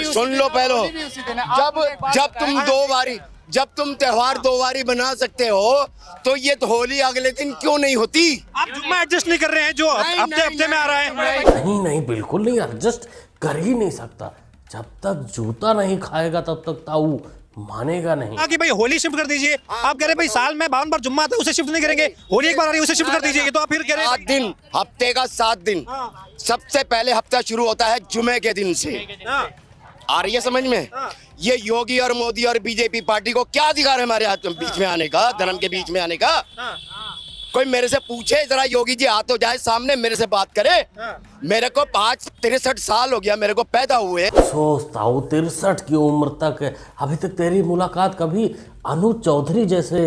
सुन लो पहले, जब तुम त्योहार 2 बारी बना सकते हो तो ये तो होली अगले दिन क्यों नहीं होती? आप जुम्मा एडजस्ट नहीं कर रहे हैं जो हफ्ते हफ्ते में आ रहा है? नहीं नहीं, बिल्कुल नहीं, एडजस्ट कर ही नहीं सकता। जब तक जूता नहीं खाएगा तब तक ताऊ मानेगा नहीं। कि भाई होली शिफ्ट कर दीजिए, आप कह रहे भाई साल में 52 बार जुम्मा आता है उसे शिफ्ट नहीं करेंगे, होली एक बार आ रही है उसे शिफ्ट कर दीजिए, तो आप फिर कह रहे 7 दिन, हफ्ते का 7 दिन, सबसे पहले हफ्ता शुरू होता है जुमे के दिन से। आ रही है समझ में? ये योगी और मोदी और बीजेपी पार्टी को क्या अधिकार है हमारे हाथ में बीच में आने का, धर्म के बीच में आने का? कोई मेरे से पूछे जरा, योगी जी आ तो जाए सामने, मेरे से बात करे। मेरे को 63 साल हो गया मेरे को पैदा हुए। सोचता हूँ 63 की उम्र तक अभी तक तेरी मुलाकात कभी अनुज चौधरी जैसे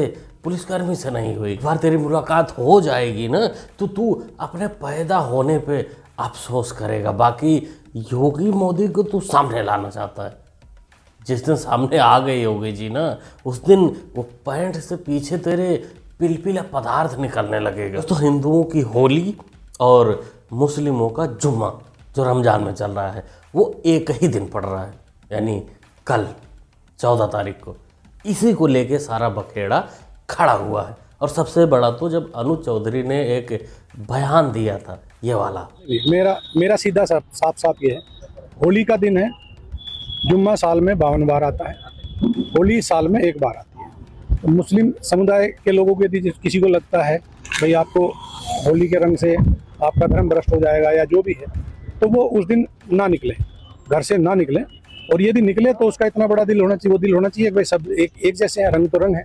पुलिसकर्मी से नहीं हुई। एक बार तेरी मुलाकात हो जाएगी ना तो तू अपने पैदा होने पे अफसोस करेगा। बाकी योगी मोदी को तू सामने लाना चाहता है, जिस दिन सामने आ गए योगी जी ना, उस दिन वो पैंट से पीछे तेरे पिलपिला पदार्थ निकलने लगेगा। तो हिंदुओं की होली और मुस्लिमों का जुम्मा जो रमज़ान में चल रहा है वो एक ही दिन पड़ रहा है, यानी कल 14 तारीख को। इसी को लेके सारा बखेड़ा खड़ा हुआ है। और सबसे बड़ा तो जब अनुज चौधरी ने एक बयान दिया था ये वाला। मेरा सीधा साफ ये है, होली का दिन है, जुम्मा साल में 52 बार आता है, होली साल में 1 बार आती है। तो मुस्लिम समुदाय के लोगों के यदि किसी को लगता है भाई आपको होली के रंग से आपका धर्म भ्रष्ट हो जाएगा या जो भी है, तो वो उस दिन ना निकले, घर से ना निकले। और यदि निकले तो उसका इतना बड़ा दिल होना चाहिए, वो दिल होना चाहिए कि भाई सब एक जैसे हैं, रंग तो रंग है।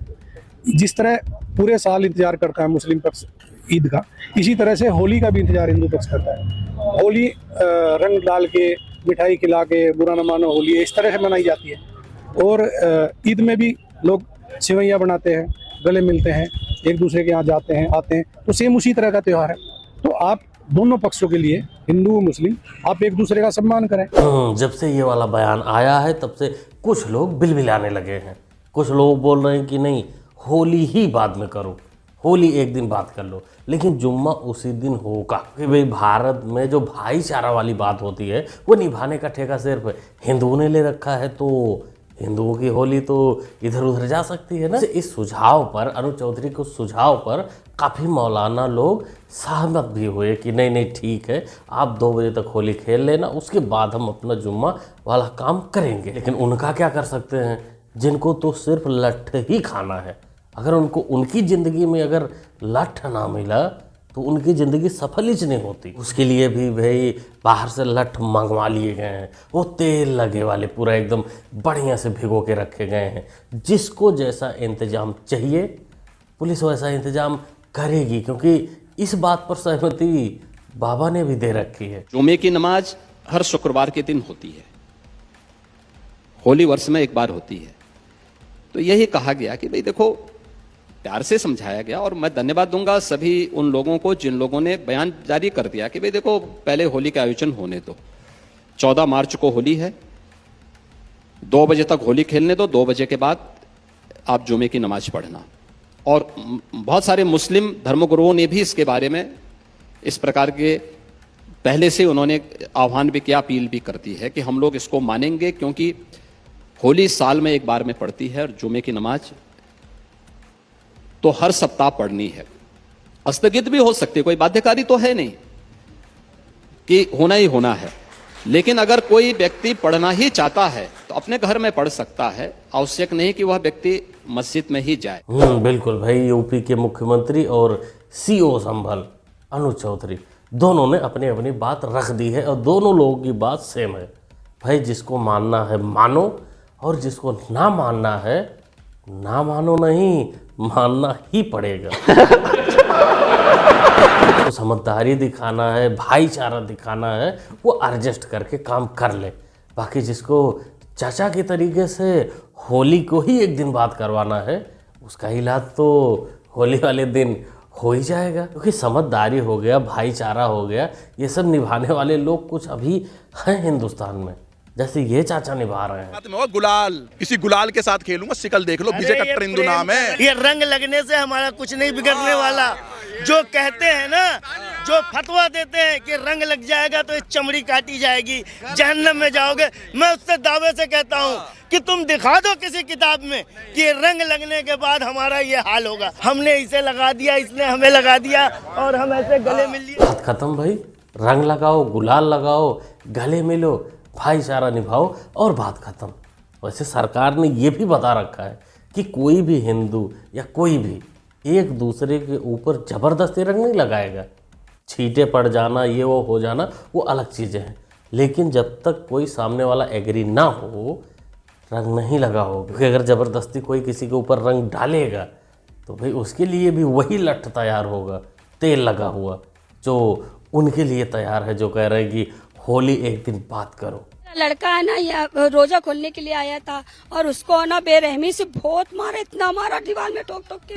जिस तरह पूरे साल इंतजार करता है मुस्लिम पक्ष ईद का, इसी तरह से होली का भी इंतजार हिंदू पक्ष करता है। होली रंग डाल के, मिठाई खिला के, बुरा न मानो होली, इस तरह से मनाई जाती है। और ईद में भी लोग सेवैयाँ बनाते हैं, गले मिलते हैं, एक दूसरे के यहाँ जाते हैं, आते हैं, तो सेम उसी तरह का त्यौहार है। तो आप दोनों पक्षों के लिए, हिंदू मुस्लिम, आप एक दूसरे का सम्मान करें। जब से ये वाला बयान आया है तब से कुछ लोग बिलबिलाने लगे हैं। कुछ लोग बोल रहे हैं कि नहीं, होली ही बाद में करो, होली एक दिन बाद कर लो, लेकिन जुम्मा उसी दिन होगा। कि भाई भारत में जो भाईचारा वाली बात होती है वो निभाने का ठेका सिर्फ हिंदुओं ने ले रखा है, तो हिंदुओं की होली तो इधर उधर जा सकती है ना। इस सुझाव पर, अनुज चौधरी के सुझाव पर काफ़ी मौलाना लोग सहमत भी हुए कि नहीं नहीं ठीक है, आप 2 बजे तक होली खेल लेना, उसके बाद हम अपना जुम्मा वाला काम करेंगे। लेकिन उनका क्या कर सकते हैं, जिनको तो सिर्फ लठ ही खाना है। अगर उनको उनकी ज़िंदगी में अगर लठ ना मिला तो उनकी ज़िंदगी सफल ही नहीं होती। उसके लिए भी भाई बाहर से लठ मंगवा लिए गए हैं, वो तेल लगे वाले पूरा एकदम बढ़िया से भिगो के रखे गए हैं। जिसको जैसा इंतज़ाम चाहिए पुलिस वैसा इंतज़ाम करेगी, क्योंकि इस बात पर सहमति बाबा ने भी दे रखी है। जुमे की नमाज हर शुक्रवार के दिन होती है, होली वर्ष में 1 बार होती है। तो यही कहा गया कि भाई देखो, प्यार से समझाया गया। और मैं धन्यवाद दूंगा सभी उन लोगों को जिन लोगों ने बयान जारी कर दिया कि भाई देखो, पहले होली का आयोजन होने दो, 14 मार्च को होली है, 2 बजे तक होली खेलने दो, 2 बजे के बाद आप जुमे की नमाज पढ़ना। और बहुत सारे मुस्लिम धर्मगुरुओं ने भी इसके बारे में इस प्रकार के पहले से उन्होंने आह्वान भी किया, अपील भी करती है कि हम लोग इसको मानेंगे, क्योंकि होली साल में 1 बार में पड़ती है और जुमे की नमाज तो हर सप्ताह पढ़नी है। स्थगित भी हो सकती है, कोई बाध्यकारी तो है नहीं कि होना ही होना है। लेकिन अगर कोई व्यक्ति पढ़ना ही चाहता है तो अपने घर में पढ़ सकता है, आवश्यक नहीं कि वह व्यक्ति मस्जिद में ही जाए। बिल्कुल भाई, यूपी के मुख्यमंत्री और सीओ संभल अनुज चौधरी दोनों ने अपनी अपनी बात रख दी है और दोनों लोगों की बात सेम है। भाई जिसको मानना है मानो, और जिसको ना मानना है ना मानो, नहीं मानना ही पड़ेगा। तो समझदारी दिखाना है, भाईचारा दिखाना है, वो एडजस्ट करके काम कर ले। बाकी जिसको चाचा के तरीके से होली को ही एक दिन बाद करवाना है, उसका इलाज तो होली वाले दिन हो ही जाएगा। क्योंकि समझदारी हो गया, भाईचारा हो गया, ये सब निभाने वाले लोग कुछ अभी हैं हिंदुस्तान में, जैसे ये चाचा निभा रहे हैं। गुलाल, किसी गुलाल के साथ खेलूंगा, शिकल देख लो, विजय कट्टर हिंदू नाम है। ये रंग लगने से हमारा कुछ नहीं बिगड़ने वाला। जो कहते हैं ना, जो फतवा देते हैं कि रंग लग जाएगा तो चमड़ी काटी जाएगी, जहन्नम में जाओगे, मैं उससे दावे से कहता हूँ कि तुम दिखा दो किसी किताब में कि रंग लगने के बाद हमारा ये हाल होगा। हमने इसे लगा दिया, इसने हमें लगा दिया और हम ऐसे गले मिल लिए। बात खत्म भाई, रंग लगाओ, गुलाल लगाओ, गले मिलो, भाईचारा निभाओ और बात खत्म। वैसे सरकार ने ये भी बता रखा है कि कोई भी हिंदू या कोई भी एक दूसरे के ऊपर ज़बरदस्ती रंग नहीं लगाएगा। छींटे पड़ जाना, ये वो हो जाना, वो अलग चीज़ें हैं, लेकिन जब तक कोई सामने वाला एग्री ना हो रंग नहीं लगा होगा। क्योंकि अगर ज़बरदस्ती कोई किसी के ऊपर रंग डालेगा तो भाई उसके लिए भी वही लठ तैयार होगा, तेल लगा हुआ, जो उनके लिए तैयार है, जो कह रहे हैं कि होली एक दिन बात करो। लड़का है ना, ये रोजा खोलने के लिए आया था और उसको ना बेरहमी से बहुत मारा, इतना मारा दीवार में ठोक ठोक के।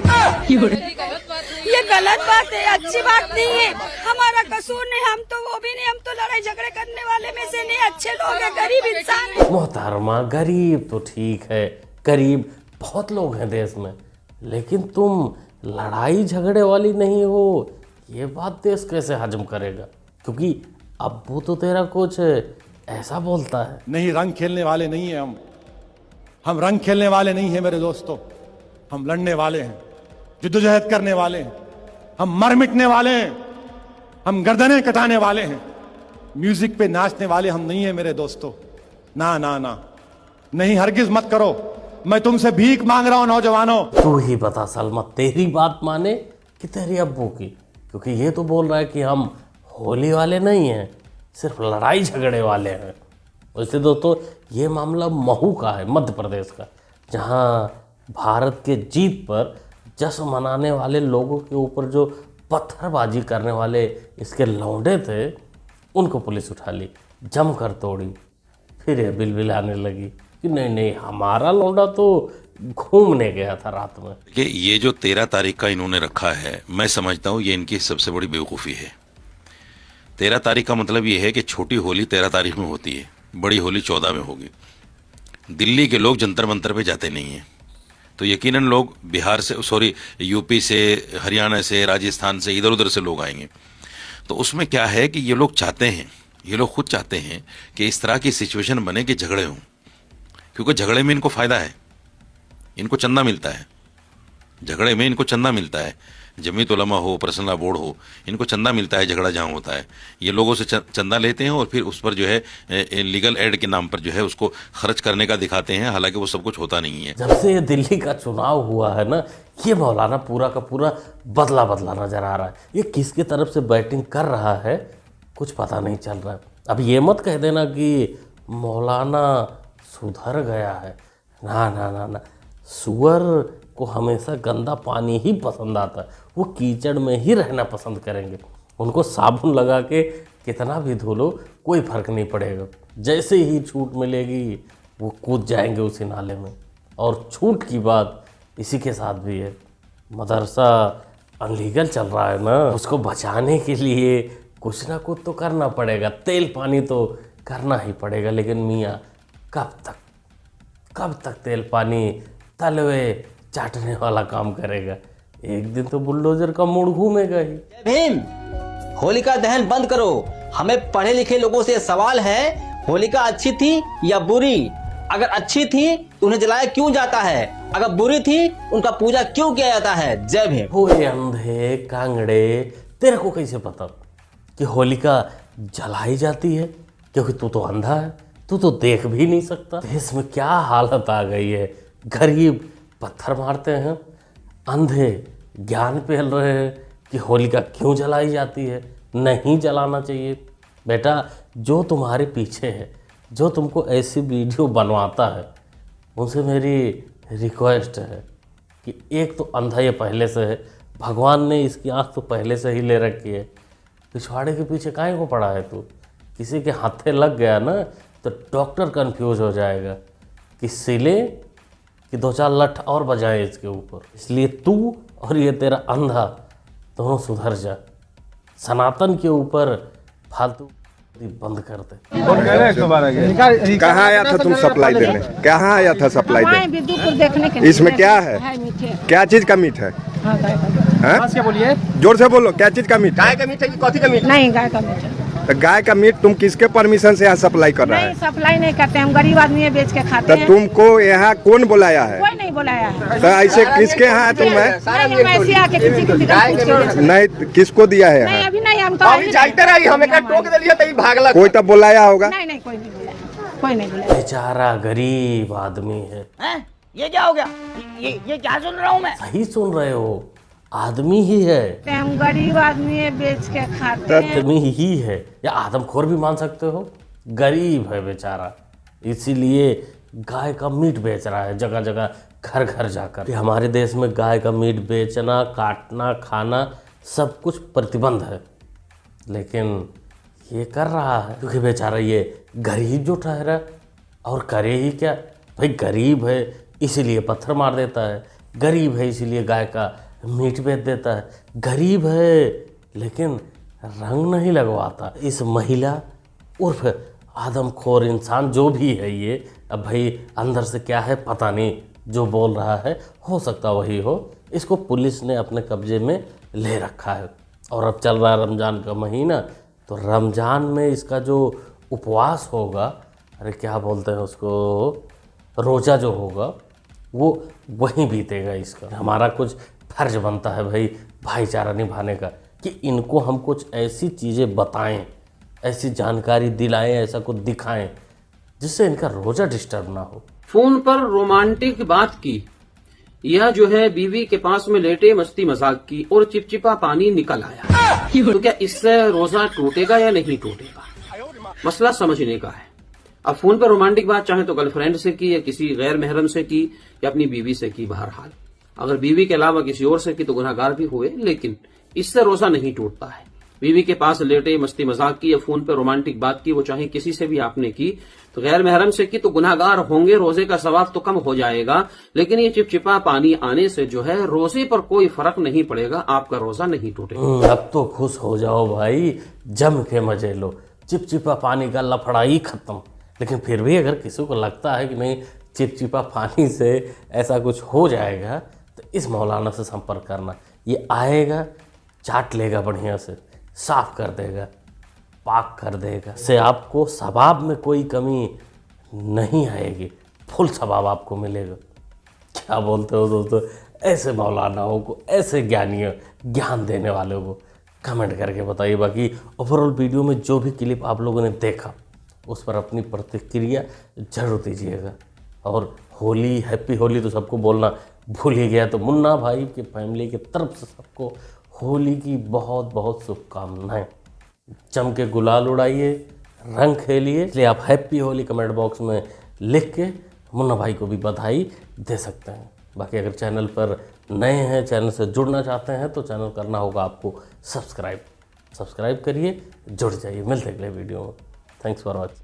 ये गलत बात है, अच्छी बात नहीं है। हमारा कसूर नहीं, हम तो वो भी नहीं, हम तो लड़ाई झगड़े करने वाले में से नहीं, अच्छे लोग हैं, गरीब इंसान है। मोहतरमा, गरीब तो ठीक है, गरीब बहुत लोग हैं देश में, लेकिन तुम लड़ाई झगड़े वाली नहीं हो, ये बात देश कैसे हजम करेगा? क्योंकि अब्बू तो तेरा कुछ ऐसा बोलता है। नहीं, रंग खेलने वाले नहीं हैं हम रंग खेलने वाले नहीं हैं मेरे दोस्तों। हम लड़ने वाले हैं, जिद्दोजहद करने वाले हैं, हम मर मिटने वाले हैं, हम गर्दनें कटाने वाले हैं। म्यूजिक पे नाचने वाले हम नहीं हैं मेरे दोस्तों। ना ना ना, नहीं, हरगिज मत करो। मैं तुमसे भीख मांग रहा हूं नौजवानों। तू ही बता सलमा, तेरी बात माने कि तेरी अब्बू की? क्योंकि ये तो बोल रहा है कि हम होली वाले नहीं हैं, सिर्फ लड़ाई झगड़े वाले हैं। वैसे दोस्तों ये मामला महू का है, मध्य प्रदेश का, जहां भारत के जीत पर जश्न मनाने वाले लोगों के ऊपर जो पत्थरबाजी करने वाले इसके लौंडे थे उनको पुलिस उठा ली, जमकर तोड़ी। फिर ये बिलबिलाने लगी कि नहीं नहीं, हमारा लौंडा तो घूमने गया था रात में। कि ये जो 13 तारीख का इन्होंने रखा है, मैं समझता हूँ ये इनकी सबसे बड़ी बेवकूफ़ी है। 13 तारीख का मतलब ये है कि छोटी होली 13 तारीख में होती है, बड़ी होली 14 में होगी। दिल्ली के लोग जंतर मंतर पे जाते नहीं हैं, तो यकीनन लोग बिहार से, सॉरी, यूपी से, हरियाणा से, राजस्थान से, इधर उधर से लोग आएंगे। तो उसमें क्या है कि ये लोग चाहते हैं, ये लोग खुद चाहते हैं कि इस तरह की सिचुएशन बने कि झगड़े हों, क्योंकि झगड़े में इनको फ़ायदा है, इनको चंदा मिलता है, झगड़े में इनको चंदा मिलता है। जमीयत उलमा हो, पर्सनल बोर्ड हो, इनको चंदा मिलता है झगड़ा जहाँ होता है। ये लोगों से चंदा लेते हैं और फिर उस पर जो है लीगल एड के नाम पर जो है उसको खर्च करने का दिखाते हैं, हालांकि वो सब कुछ होता नहीं है। जब से ये दिल्ली का चुनाव हुआ है ना, ये मौलाना पूरा का पूरा बदला बदला नजर आ रहा है। ये किसकी तरफ से बैटिंग कर रहा है कुछ पता नहीं चल रहा है। अब ये मत कह देना कि मौलाना सुधर गया है, ना ना ना ना, सुअर को हमेशा गंदा पानी ही पसंद आता है, वो कीचड़ में ही रहना पसंद करेंगे। उनको साबुन लगा के कितना भी धो लो कोई फर्क नहीं पड़ेगा, जैसे ही छूट मिलेगी वो कूद जाएंगे उसी नाले में। और छूट की बात इसी के साथ भी है, मदरसा अनलीगल चल रहा है ना, उसको बचाने के लिए कुछ ना कुछ तो करना पड़ेगा, तेल पानी तो करना ही पड़ेगा। लेकिन मियाँ कब तक तेल पानी तलवे चाटने वाला काम करेगा? एक दिन तो बुलडोजर का मूड घूमेगा ही। भीम, होलिका दहन बंद करो। हमें पढ़े लिखे लोगों से सवाल है, होलिका अच्छी थी या बुरी? अगर अच्छी थी तो उन्हें जलाया क्यों जाता है? अगर बुरी थी उनका पूजा क्यों किया जाता है? जय भीम। होए अंधे कांगड़े, तेरे को कैसे पता कि होलिका जलाई जाती है? क्योंकि तू तो अंधा है, तू तो देख भी नहीं सकता। देश में क्या हालत आ गई है, गरीब पत्थर मारते हैं, अंधे ज्ञान फैल रहे हैं कि होलिका क्यों जलाई जाती है, नहीं जलाना चाहिए। बेटा, जो तुम्हारे पीछे है, जो तुमको ऐसी वीडियो बनवाता है, उनसे मेरी रिक्वेस्ट है कि एक तो अंधा ये पहले से है, भगवान ने इसकी आँख तो पहले से ही ले रखी है, पिछवाड़े के पीछे काहे को पड़ा है तू? किसी के हाथे लग गया ना तो डॉक्टर कंफ्यूज हो जाएगा कि सिले कि 2-4 लठ और बजाए इसके ऊपर। इसलिए तू और ये तेरा अंधा दोनों सुधर जा, सनातन के ऊपर फालतू बंद कर दे। कहाँ आया था तुम सप्लाई देने? कहाँ आया था सप्लाई देने? देखने के इसमें क्या है? क्या चीज का मीट है? हैं? बस क्या बोलिए? जोर से बोलो, क्या चीज का मीट? गाय का मीट है कि कौथी का मीट? नहीं, गाय का मीट है। तो गाय का मीट तुम किसके परमिशन से यहाँ सप्लाई कर रहा है? नहीं, सप्लाई नहीं करते, हम गरीब आदमी है, बेच के खाते तो हैं। तुमको यहाँ कौन बुलाया है? कोई नहीं बुलाया है। तो ऐसे किसके यहाँ है तुम्हें? नहीं, हम ऐसे आके किसी की दिक्कत पूछ के बेच- नहीं, किसको दिया है नहीं, यहाँ? अभी नहीं, हम तो अभी जाते रही हमें क्या टोक दिया तभी भागला। कोई तो बुलाया होगा। नहीं नहीं, कोई नहीं बुलाया, कोई नहीं बुलाया। बेचारा गरीब आदमी है। हैं? ये क्या हो गया? ये क्या सुन रहा हूँ मैं? सही सुन रहे हो, आदमी ही है, तो हम गरीब आदमी है, बेच के खाते हैं। आदमी ही है, या आदमखोर भी मान सकते हो। गरीब है बेचारा, इसीलिए गाय का मीट बेच रहा है जगह जगह, घर घर जाकर। हमारे देश में गाय का मीट बेचना, काटना, खाना सब कुछ प्रतिबंध है, लेकिन ये कर रहा है क्योंकि बेचारा ये गरीब जो ठहरा। और करे ही क्या भाई, गरीब है इसीलिए पत्थर मार देता है, गरीब है इसीलिए गाय का मीट बेच देता है, गरीब है लेकिन रंग नहीं लगवाता। इस महिला उर्फ आदमखोर इंसान जो भी है ये, अब भाई अंदर से क्या है पता नहीं, जो बोल रहा है हो सकता वही हो। इसको पुलिस ने अपने कब्जे में ले रखा है और अब चल रहा है रमज़ान का महीना, तो रमज़ान में इसका जो उपवास होगा, अरे क्या बोलते हैं उसको, रोज़ा जो होगा, वो वहीं बीतेगा इसका। हमारा कुछ फर्ज बनता है भाई भाईचारा निभाने का, कि इनको हम कुछ ऐसी चीज़ें बताएं, ऐसी जानकारी दिलाएं, ऐसा कुछ दिखाएं जिससे इनका रोज़ा डिस्टर्ब ना हो। फोन पर रोमांटिक बात की, यह जो है बीवी के पास में लेटे मस्ती मजाक की और चिपचिपा पानी निकल आया, तो क्या इससे रोजा टूटेगा या नहीं टूटेगा? मसला समझने का है। अब फोन पर रोमांटिक बात चाहे तो गर्लफ्रेंड से की या किसी गैर महरम से की या अपनी बीवी से की, बहरहाल अगर बीवी के अलावा किसी और से की तो गुनहगार भी हुए, लेकिन इससे रोजा नहीं टूटता है। बीवी के पास लेटे मस्ती मजाक की या फोन पर रोमांटिक बात की, वो चाहे किसी से भी आपने की, तो गैर महरम से की तो गुनहगार होंगे, रोजे का सवाब तो कम हो जाएगा, लेकिन ये चिपचिपा पानी आने से जो है रोजे पर कोई फर्क नहीं पड़ेगा, आपका रोजा नहीं टूटेगा। अब तो खुश हो जाओ भाई, जम के मजे लो, चिपचिपा पानी का लफड़ा ही खत्म। लेकिन फिर भी अगर किसी को लगता है कि नहीं चिपचिपा पानी से ऐसा कुछ हो जाएगा, तो इस मौलाना से संपर्क करना। ये आएगा, चाट लेगा बढ़िया से, साफ कर देगा, पाक कर देगा, से आपको सवाब में कोई कमी नहीं आएगी, फुल सवाब आपको मिलेगा। क्या बोलते हो दोस्तों? ऐसे मौलानाओं को, ऐसे ज्ञानियों, ज्ञान देने वालों को कमेंट करके बताइए। बाकी ओवरऑल वीडियो में जो भी क्लिप आप लोगों ने देखा उस पर अपनी प्रतिक्रिया जरूर दीजिएगा। और होली, हैप्पी होली तो सबको बोलना भूल ही गया, तो मुन्ना भाई की फैमिली की तरफ से सबको होली की बहुत बहुत शुभकामनाएं। जम के गुलाल उड़ाइए, रंग खेलिए। इसलिए आप हैप्पी होली कमेंट बॉक्स में लिख के मुन्ना भाई को भी बधाई दे सकते हैं। बाकी अगर चैनल पर नए हैं, चैनल से जुड़ना चाहते हैं, तो चैनल करना होगा आपको सब्सक्राइब करिए, जुड़ जाइए। मिलते अगले वीडियो में। Thanks for watching.